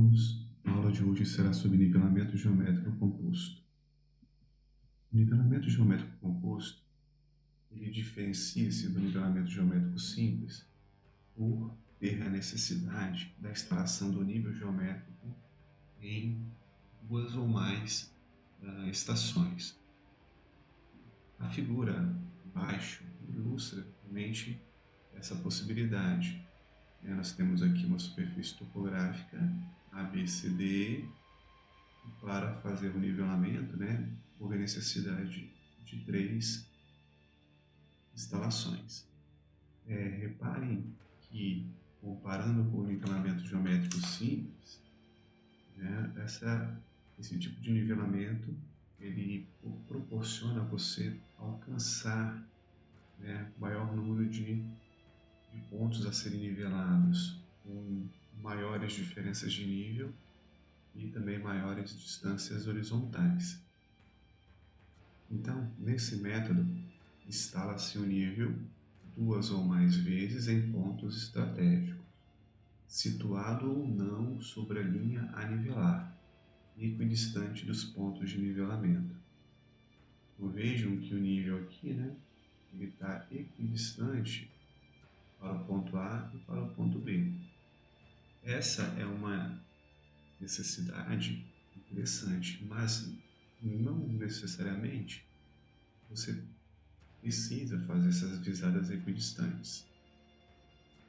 alunos, a aula de hoje será sobre nivelamento geométrico composto. O nivelamento geométrico composto, ele diferencia-se do nivelamento geométrico simples por ter a necessidade da extração do nível geométrico em duas ou mais estações. A figura abaixo ilustra realmente essa possibilidade. Nós temos aqui uma superfície topográfica ABCD, e para fazer o nivelamento, houve a necessidade de 3 instalações. Reparem que, comparando com o nivelamento geométrico simples, esse tipo de nivelamento ele proporciona a você alcançar maior número de pontos a serem nivelados, com maiores diferenças de nível e também maiores distâncias horizontais. Então, nesse método, instala-se o nível 2 ou mais vezes em pontos estratégicos, situado ou não sobre a linha a nivelar, equidistante dos pontos de nivelamento. Então, vejam que o nível aqui, ele está equidistante para o ponto A e para o ponto B. Essa é uma necessidade interessante, mas não necessariamente você precisa fazer essas visadas equidistantes.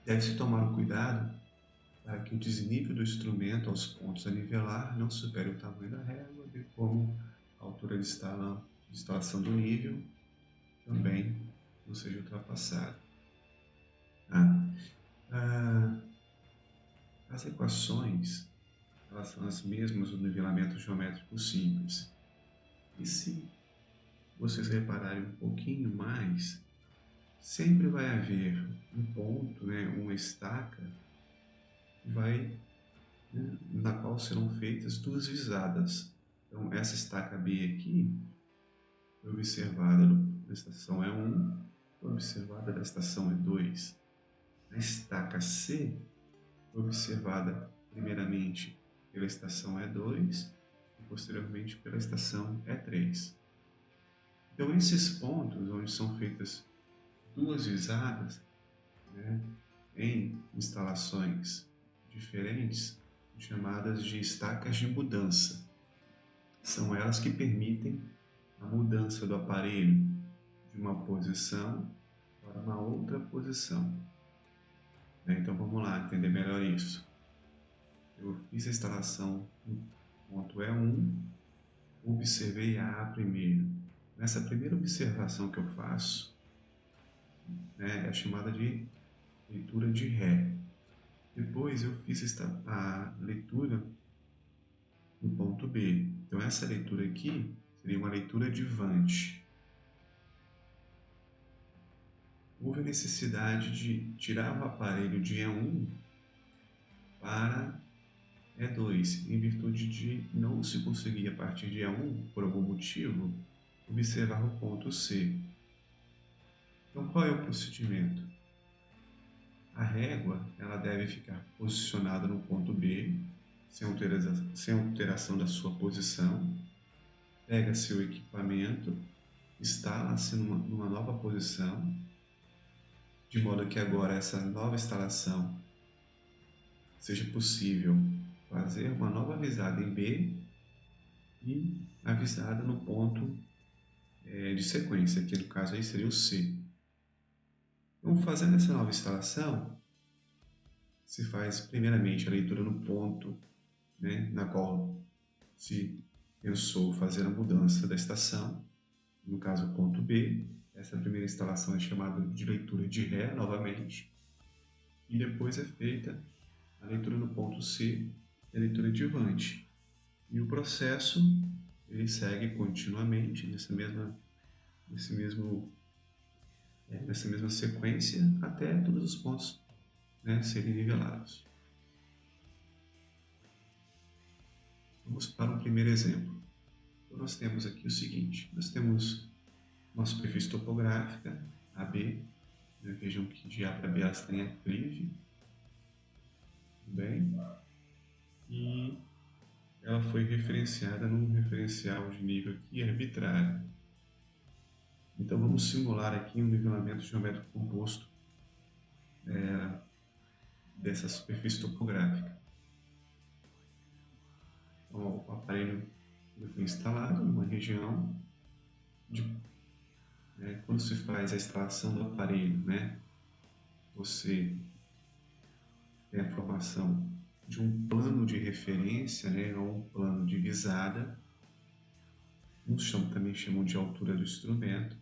Deve-se tomar cuidado para que o desnível do instrumento aos pontos a nivelar não supere o tamanho da régua, bem como a altura de instalação do nível também não seja ultrapassada. As equações elas são as mesmas do nivelamento geométrico simples. E se vocês repararem um pouquinho mais, sempre vai haver um ponto, uma estaca, na qual serão feitas 2 visadas. Então, essa estaca B aqui foi observada na estação E1, foi observada na estação E2. A estaca C foi observada primeiramente pela estação E2 e posteriormente pela estação E3. Então, esses pontos onde são feitas 2 visadas em instalações diferentes, chamadas de estacas de mudança. São elas que permitem a mudança do aparelho de uma posição para uma outra posição. Então vamos lá entender melhor isso. Eu fiz a instalação no ponto E1, observei a A primeiro. Nessa primeira observação que eu faço, é chamada de leitura de Ré. Depois eu fiz a leitura no ponto B. Então essa leitura aqui seria uma leitura de Vante. Houve a necessidade de tirar o aparelho de E1 para E2, em virtude de não se conseguir a partir de E1, por algum motivo, observar o ponto C. Então qual é o procedimento? A régua ela deve ficar posicionada no ponto B, sem alteração da sua posição. Pega seu equipamento, instala-se numa nova posição, de modo que agora essa nova instalação seja possível fazer uma nova visada em B e a visada no ponto de sequência, que no caso aí seria o C. Então, fazendo essa nova instalação, se faz primeiramente a leitura no ponto na qual se pensou fazer a mudança da estação, no caso o ponto B. Essa primeira instalação é chamada de leitura de Ré novamente, e depois é feita a leitura no ponto C e a leitura de Vante. E o processo ele segue continuamente nessa mesma sequência até todos os pontos serem nivelados. Vamos para um primeiro exemplo. Então, nós temos aqui o seguinte: nós temos uma superfície topográfica, AB, vejam que de A para B elas têm aclive, bem, e referenciada num referencial de nível aqui arbitrário. Então vamos simular aqui um nivelamento geométrico composto dessa superfície topográfica. Então, o aparelho foi instalado numa região quando se faz a instalação do aparelho, você tem a formação de um plano de referência, ou um plano de visada. Uns também chamam de altura do instrumento.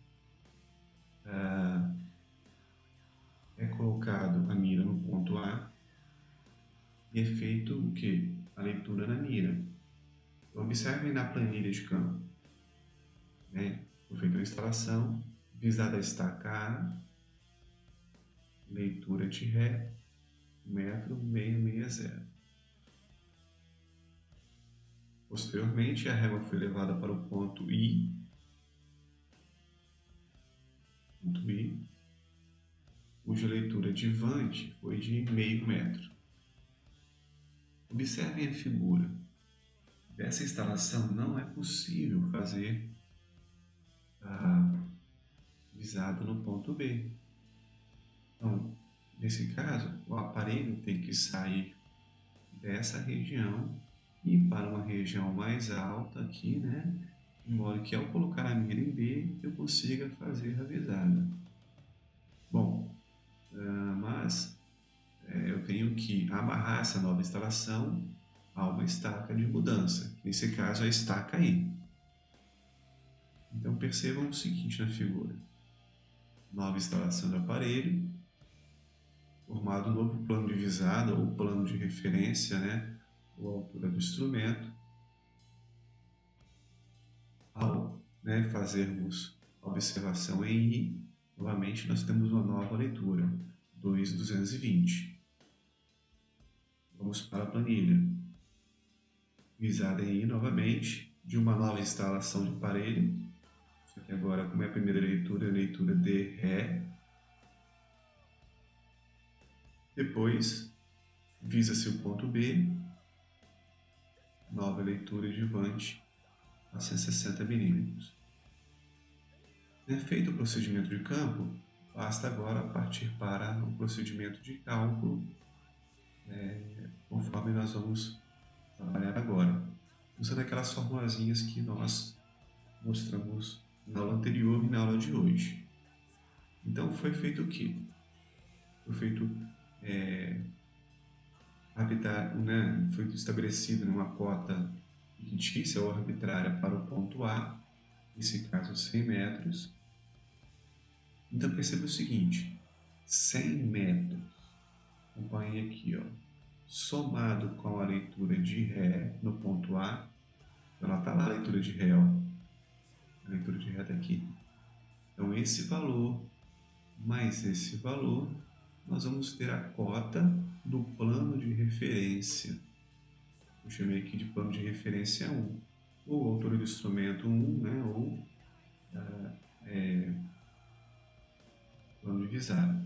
É colocado a mira no ponto A e é feito o quê? A leitura na mira. Então, observem na planilha de campo. Foi feita a instalação, visada estaca A, leitura de Ré, 1,660 m. Posteriormente, a régua foi levada para o ponto I, cuja leitura de Vante foi de 0,5 metro. Observem a figura. Dessa instalação não é possível fazer a visada no ponto B. Então, nesse caso, o aparelho tem que sair dessa região e ir para uma região mais alta aqui, de modo que ao colocar a mira em B, eu consiga fazer a visada. Bom, mas eu tenho que amarrar essa nova instalação a uma estaca de mudança, nesse caso a estaca I. Então percebam o seguinte na figura: nova instalação do aparelho, formado um novo plano de visada ou plano de referência, ou altura do instrumento. Ao fazermos a observação em I, novamente nós temos uma nova leitura, 2,220. Vamos para a planilha. Visada em I novamente, de uma nova instalação de aparelho. Só que agora, como é a primeira leitura, a leitura de Ré. Depois, visa-se o ponto B, nova leitura de Vante a 160 mm. Feito o procedimento de campo, basta agora partir para o procedimento de cálculo, conforme nós vamos trabalhar agora, usando aquelas formulazinhas que nós mostramos na aula anterior e na aula de hoje. Então foi feito o quê? Foi feito foi estabelecido uma cota fictícia ou arbitrária para o ponto A, nesse caso 100 metros. Então perceba o seguinte: 100 metros, acompanhe aqui, somado com a leitura de Ré no ponto A, ela está lá a leitura de Ré, a leitura de Ré está aqui. Então esse valor mais esse valor, nós vamos ter a cota do plano de referência. Eu chamei aqui de plano de referência 1, ou altura do instrumento 1, ou plano de visada.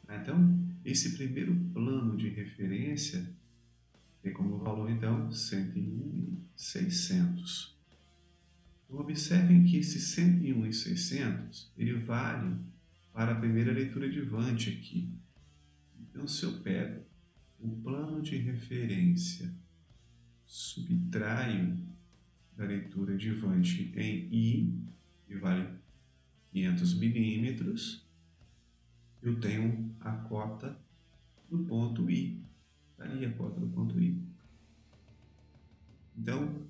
Então, esse primeiro plano de referência tem como valor, então, 101.600. Então, observem que esse 101.600, ele vale para a primeira leitura de Vante aqui. Então, se eu pego o plano de referência, subtraio da leitura de Vante em I, que vale 500 milímetros, eu tenho a cota do ponto I. Ali a cota do ponto I. Então,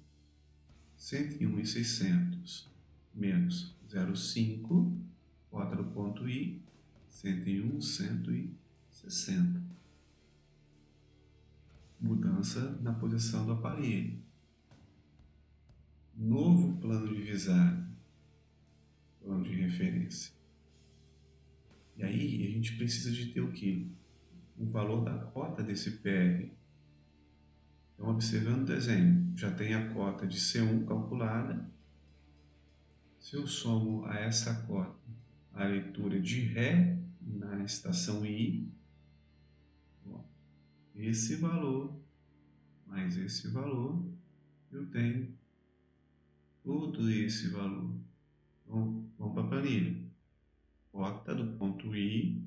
101.600 menos 0,5, cota do ponto I, 101.160. Mudança na posição do aparelho. Novo plano de visada, plano de referência. E aí a gente precisa de ter o quê? O valor da cota desse PR. Então, observando o desenho, já tem a cota de C1 calculada. Se eu somo a essa cota a leitura de Ré na estação I, esse valor mais esse valor, eu tenho todo esse valor. Então, vamos para a planilha. Cota do ponto I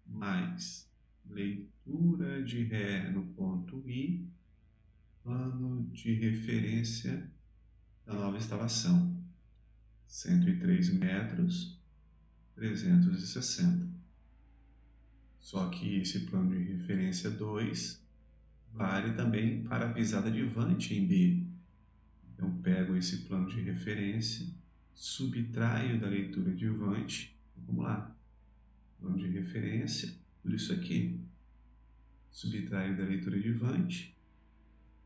mais leitura de ré no ponto I, plano de referência da nova instalação. 103 metros, 360. Só que esse plano de referência 2 vale também para a visada de Vante em B. Então, pego esse plano de referência, subtraio da leitura de Vante. Vamos lá. Plano de referência, tudo isso aqui. Subtraio da leitura de Vante,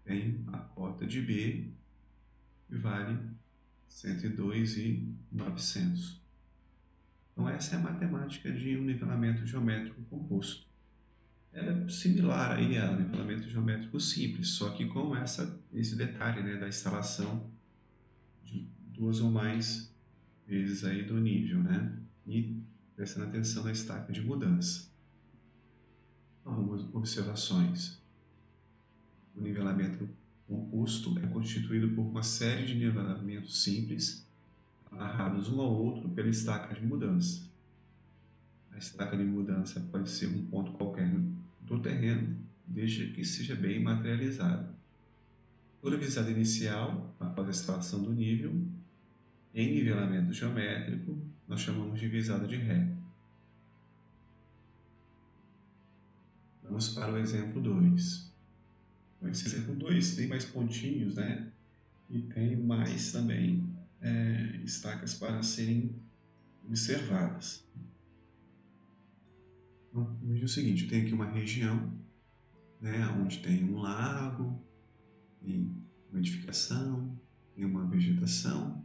tenho a cota de B, que vale 102.900. Então, essa é a matemática de um nivelamento geométrico composto. Ela é similar aí ao nivelamento geométrico simples, só que com esse detalhe, né, da instalação de 2 ou mais vezes aí do nível, né? E prestando atenção na estaca de mudança. Algumas observações. O nivelamento composto é constituído por uma série de nivelamentos simples, amarrados um ao outro pela estaca de mudança. A estaca de mudança pode ser um ponto qualquer do terreno, desde que seja bem materializado. Toda visada inicial, após a instalação do nível, em nivelamento geométrico, nós chamamos de visada de ré. Vamos para o exemplo 2. Esse exemplo 2 tem mais pontinhos, né? E tem mais também estacas para serem observadas. Então, veja o seguinte, eu tenho aqui uma região, né, onde tem um lago, tem uma edificação, tem uma vegetação,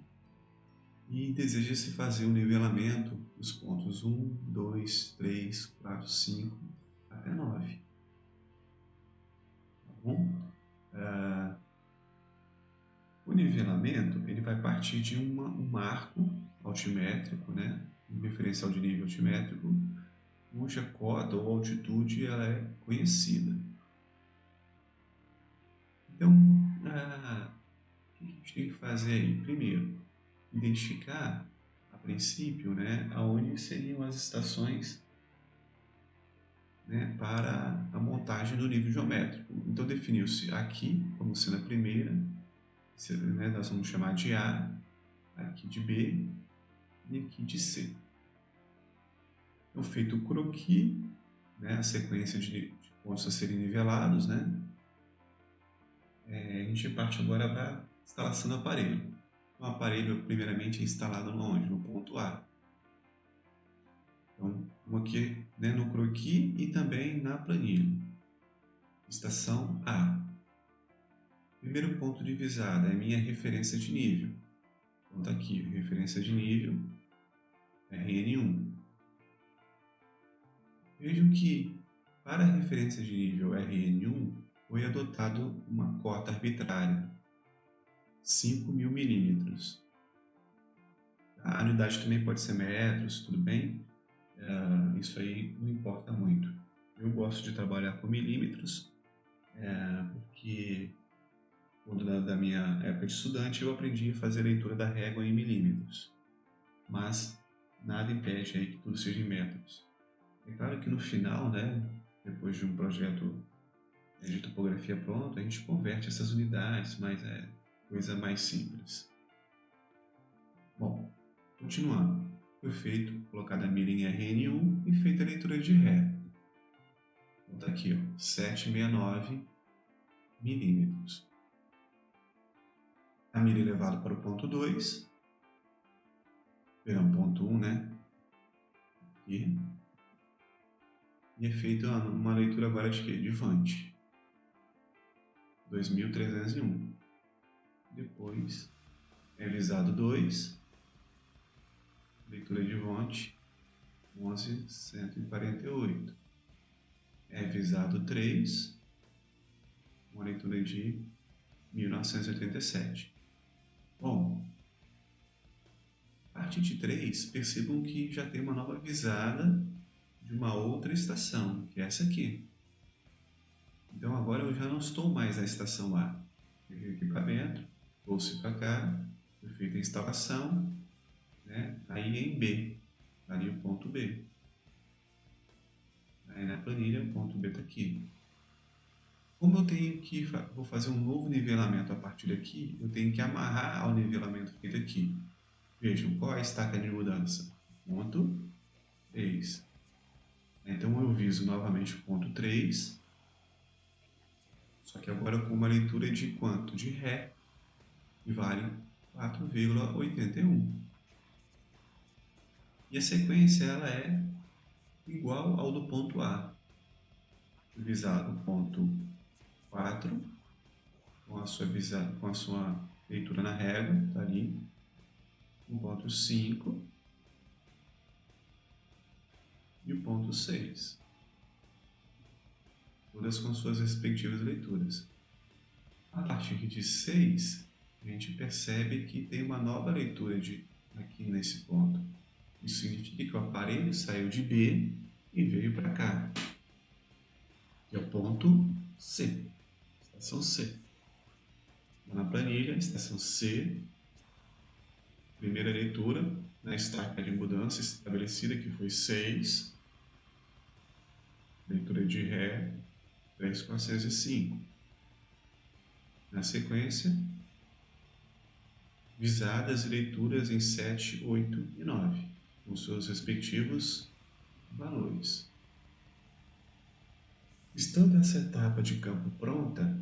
e deseja-se fazer o nivelamento dos pontos 1, 2, 3, 4, 5 até 9. Tá bom? O nivelamento ele vai partir de um marco altimétrico, né? Um referencial de nível altimétrico, cuja cota ou altitude ela é conhecida. Então, o que a gente tem que fazer aí? Primeiro, identificar, a princípio, né, aonde seriam as estações, né, para a montagem do nível geométrico. Então, definiu-se aqui como sendo a primeira, né, nós vamos chamar de A, aqui de B e aqui de C. Então, feito o croquis, né, a sequência de pontos a serem nivelados, né, a gente parte agora para a instalação do aparelho. O aparelho, primeiramente, é instalado onde? No ponto A. Então, aqui, né, no croquis e também na planilha. Estação A. Primeiro ponto de visada é minha referência de nível. Então, está aqui, referência de nível, RN1. Vejam que, para a referência de nível RN1, foi adotado uma cota arbitrária, 5.000 milímetros. A unidade também pode ser metros, tudo bem? Isso aí não importa muito. Eu gosto de trabalhar com milímetros, porque quando da minha época de estudante eu aprendi a fazer a leitura da régua em milímetros. Mas nada impede aí que tudo seja em metros. É claro que no final, né, depois de um projeto de topografia pronto, a gente converte essas unidades, mas é coisa mais simples. Bom, continuando. Foi feito, colocada a mira em RN1 e feita a leitura de ré. Então tá aqui, ó, 769 milímetros. A mira é levada para o ponto 2, ponto 1, né? Aqui. E é feita uma leitura agora de quê? De Vante. 2.301. Depois é visado 2, leitura de Vante, 11.148. É visado 3, uma leitura de 1987. Bom, a partir de 3, percebam que já tem uma nova visada de uma outra estação, que é essa aqui. Então agora eu já não estou mais na estação A. peguei o equipamento, trouxe para cá, foi feita a instalação, né? Aí em B, ali o ponto B. Aí na planilha o ponto B está aqui. Como eu tenho que vou fazer um novo nivelamento a partir daqui, eu tenho que amarrar ao nivelamento feito aqui. Vejam, qual é a estaca de mudança? Ponto 3. Então eu viso novamente o ponto 3, só que agora com uma leitura de quanto? De Ré, que vale 4,81. E a sequência ela é igual ao do ponto A. Visado o ponto 4, com a sua leitura na régua, está ali. O ponto 5 e o ponto 6. Todas com suas respectivas leituras. A partir de 6, a gente percebe que tem uma nova leitura aqui nesse ponto. Isso significa que o aparelho saiu de B e veio para cá, que é o ponto C, estação C. Na planilha, estação C, primeira leitura, na estaca de mudança estabelecida, que foi 6, leitura de Ré, 3,405. Na sequência, visadas e leituras em 7, 8 e 9, com seus respectivos valores. Estando essa etapa de campo pronta,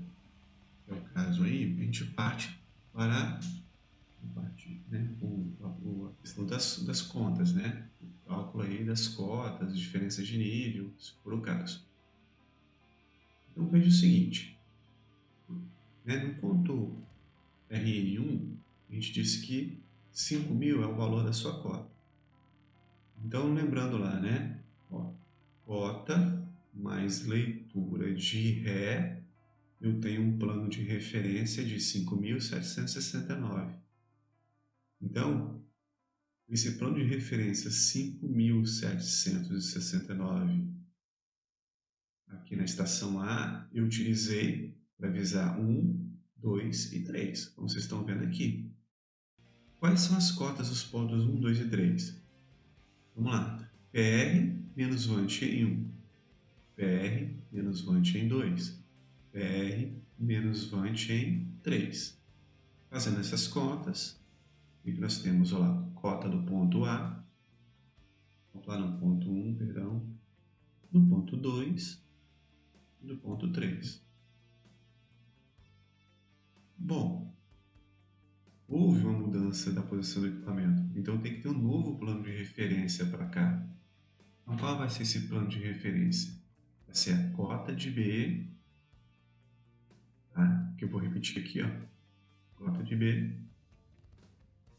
que é o caso aí, a gente parte para a questão das contas, né? O cálculo aí das cotas, diferenças de nível, se for o caso. Então veja o seguinte, né? No ponto RN1, a gente disse que 5.000 é o valor da sua cota. Então, lembrando lá, né? Ó, cota mais leitura de Ré, eu tenho um plano de referência de 5.769. Então, esse plano de referência 5.769 aqui na estação A, eu utilizei para visar 1, 2 e 3, como vocês estão vendo aqui. Quais são as cotas dos pontos 1, 2 e 3? Vamos lá. PR menos Vant em 1, PR menos Vant em 2, PR menos Vant em 3. Fazendo essas contas, o que nós temos? Olha lá, cota do ponto A, lá no ponto 1, perdão, no ponto 2 e no ponto 3. Bom, houve uma mudança da posição do equipamento, então tem que ter um novo plano de referência para cá. Então, qual vai ser esse plano de referência? Vai ser a cota de B, tá? Que eu vou repetir aqui, ó. Cota de B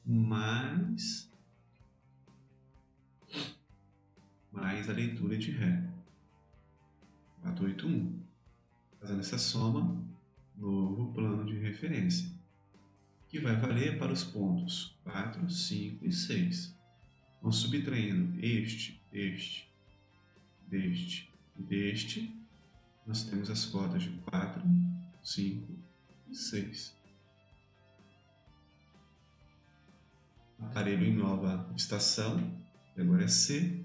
mais a leitura de Ré, 481. Fazendo essa soma, novo plano de referência, que vai valer para os pontos 4, 5 e 6. Então, subtraindo este, deste e deste, nós temos as cotas de 4, 5 e 6. Aparelho em nova estação, que agora é C,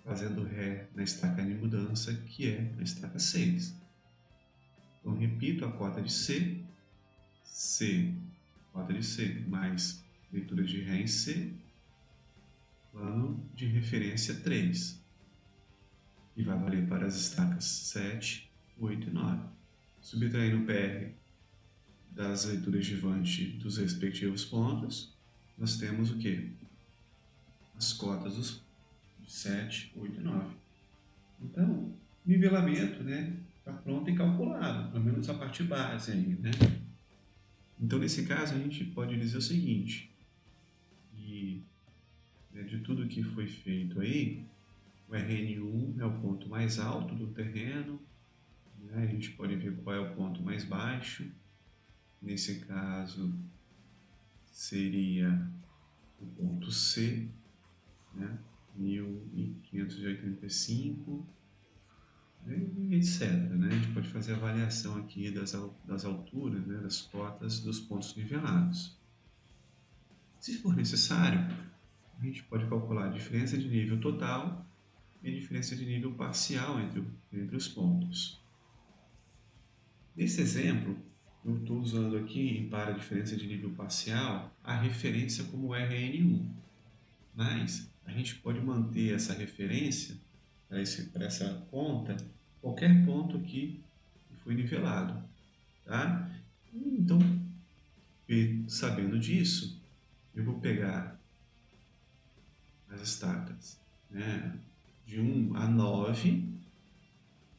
fazendo Ré na estaca de mudança, que é a estaca 6. Então, repito a cota de C, cota de C, mais leitura de Ré em C, plano de referência 3, que vai valer para as estacas 7, 8 e 9. Subtraindo o PR das leituras de Vant dos respectivos pontos, nós temos o quê? As cotas dos 7, 8 e 9. Então, nivelamento, né? Está pronto e calculado, pelo menos a parte base aí, né? Então, nesse caso, a gente pode dizer o seguinte, que né, de tudo que foi feito aí, o RN1 é o ponto mais alto do terreno, né? A gente pode ver qual é o ponto mais baixo. Nesse caso, seria o ponto C, né? 1585. e etc. Né? A gente pode fazer a avaliação aqui das alturas, né? Das cotas dos pontos nivelados. Se for necessário, a gente pode calcular a diferença de nível total e a diferença de nível parcial entre os pontos. Nesse exemplo, eu estou usando aqui, para a diferença de nível parcial, a referência como RN1. Mas a gente pode manter essa referência para essa conta, qualquer ponto aqui que foi nivelado. Tá? Então, sabendo disso, eu vou pegar as estacas, né, de 1 a 9,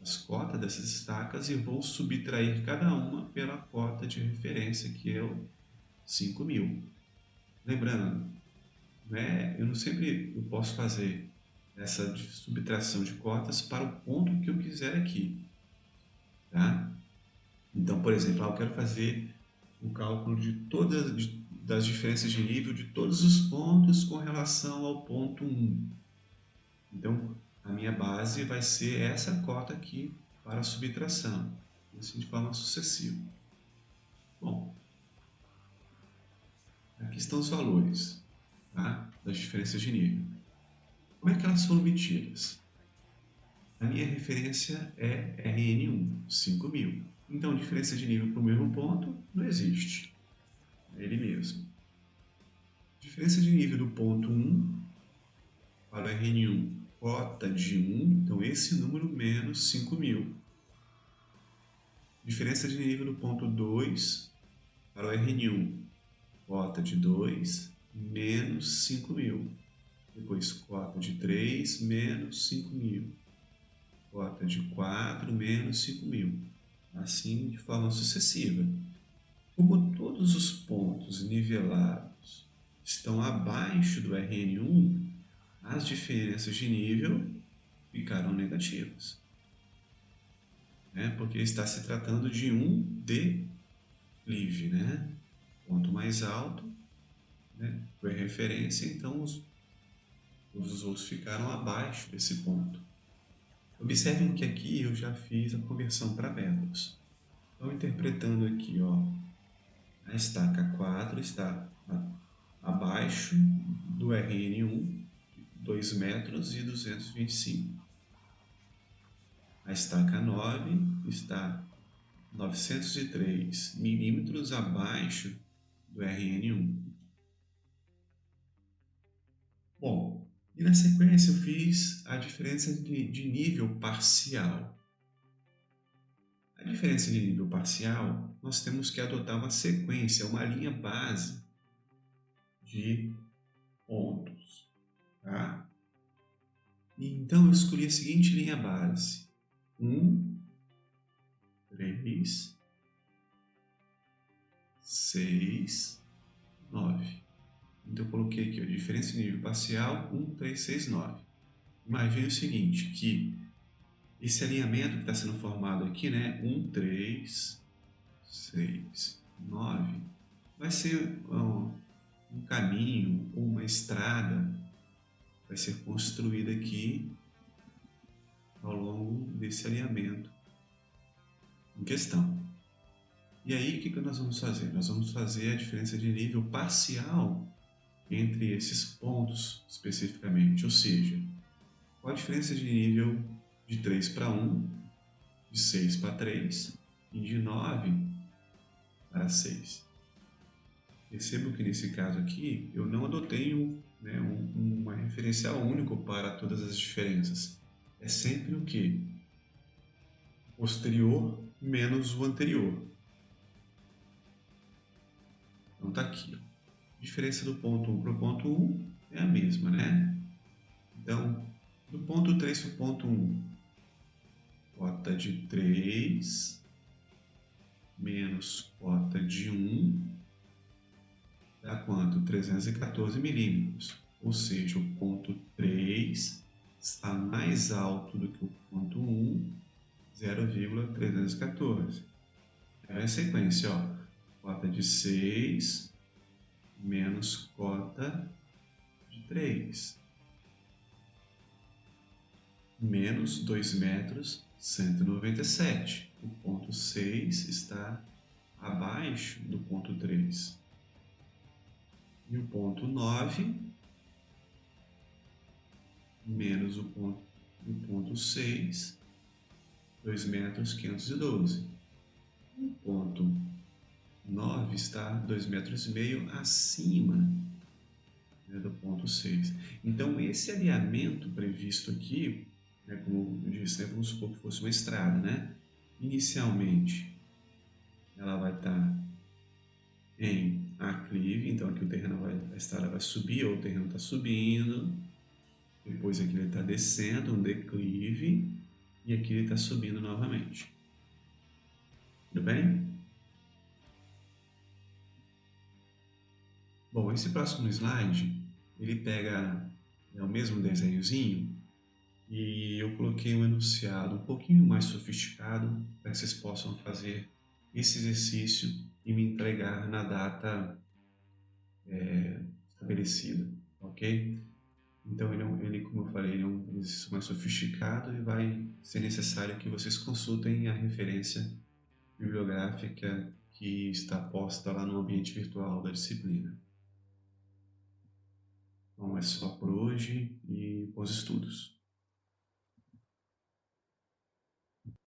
as cotas dessas estacas, e vou subtrair cada uma pela cota de referência, que é o 5.000. Lembrando, né, eu posso fazer essa subtração de cotas para o ponto que eu quiser aqui. Tá? Então, por exemplo, eu quero fazer o cálculo das diferenças de nível de todos os pontos com relação ao ponto 1. Então, a minha base vai ser essa cota aqui para a subtração, assim de forma sucessiva. Bom, aqui estão os valores, tá, das diferenças de nível. Como é que elas foram obtidas? A minha referência é RN1, 5.000. Então, diferença de nível para o mesmo ponto não existe. É ele mesmo. Diferença de nível do ponto 1 para o RN1, cota de 1, então esse número menos 5.000. Diferença de nível do ponto 2 para o RN1, cota de 2, menos 5.000. Depois, cota de 3, menos 5.000. Cota de 4, menos 5.000. Assim, de forma sucessiva. Como todos os pontos nivelados estão abaixo do RN1, as diferenças de nível ficaram negativas, né? Porque está se tratando de um declive, né? Quanto mais alto, né, foi a referência, então todos os outros ficaram abaixo desse ponto. Observem que aqui eu já fiz a conversão para métodos. Então, interpretando aqui, ó, a estaca 4 está abaixo do RN1, 2 metros e 225. A estaca 9 está 903 milímetros abaixo do RN1. Bom, e na sequência eu fiz a diferença de nível parcial. A diferença de nível parcial, nós temos que adotar uma sequência, uma linha base de pontos. Tá? Então eu escolhi a seguinte linha base: 1, 3, 6, 9. Então eu coloquei aqui a diferença de nível parcial 1, 3, 6, 9. Imagine o seguinte, que esse alinhamento que está sendo formado aqui, né, 1, 3, 6, 9, vai ser um caminho ou uma estrada que vai ser construída aqui ao longo desse alinhamento em questão. E aí, o que nós vamos fazer? Nós vamos fazer a diferença de nível parcial entre esses pontos especificamente, ou seja, qual a diferença de nível de 3 para 1, de 6 para 3 e de 9 para 6. Percebo que nesse caso aqui eu não adotei uma referencial único para todas as diferenças. É sempre o que? O posterior menos o anterior. Então está aqui. A diferença do ponto 1 para o ponto 1 é a mesma, né? Então, do ponto 3 para o ponto 1, cota de 3 menos cota de 1 dá quanto? 314 milímetros. Ou seja, o ponto 3 está mais alto do que o ponto 1, 0,314. É a sequência, ó. Cota de 6 menos cota de 3. menos 2 metros, 197. O ponto 6 está abaixo do ponto 3. E o ponto 9 menos o ponto 6, 2 metros, 512. O ponto 9 está 2,5 metros acima, né, do ponto 6. Então, esse alinhamento previsto aqui, né, como eu disse, né, vamos supor que fosse uma estrada, né? Inicialmente, ela vai estar em aclive, então aqui o terreno a estrada vai subir, ou o terreno está subindo, depois aqui ele está descendo, um declive, e aqui ele está subindo novamente. Tudo bem? Bom, esse próximo slide, ele pega o mesmo desenhozinho e eu coloquei um enunciado um pouquinho mais sofisticado para que vocês possam fazer esse exercício e me entregar na data estabelecida, ok? Então, ele, como eu falei, ele é um exercício mais sofisticado e vai ser necessário que vocês consultem a referência bibliográfica que está posta lá no ambiente virtual da disciplina. Bom, é só por hoje e bons estudos.